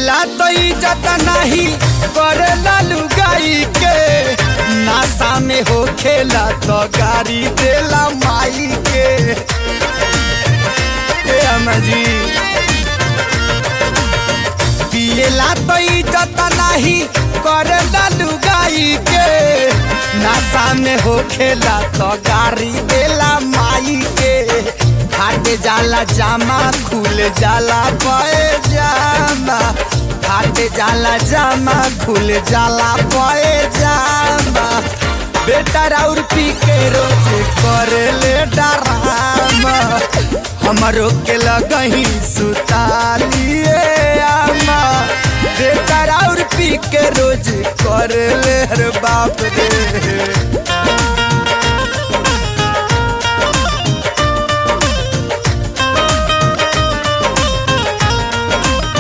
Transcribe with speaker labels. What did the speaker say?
Speaker 1: पिएला तो इज्जत नहीं करेला लुगाई के, नशा में हो खेला तो गाड़ी देला माई के। जी पिएला तो इज्जत नहीं करेला लुगाई के, नशा में हो खेला तो गाड़ी देला माई के। फाट जाला जामा खुल जाला पैजामा, फाट जाला जामा खुल जाला पैजामा। बेटा और पी के रोज करे ले डरामा, हमरो के लगही सुतालिए आमा। बेटा और पी के रोज करे ले हर बाप रे।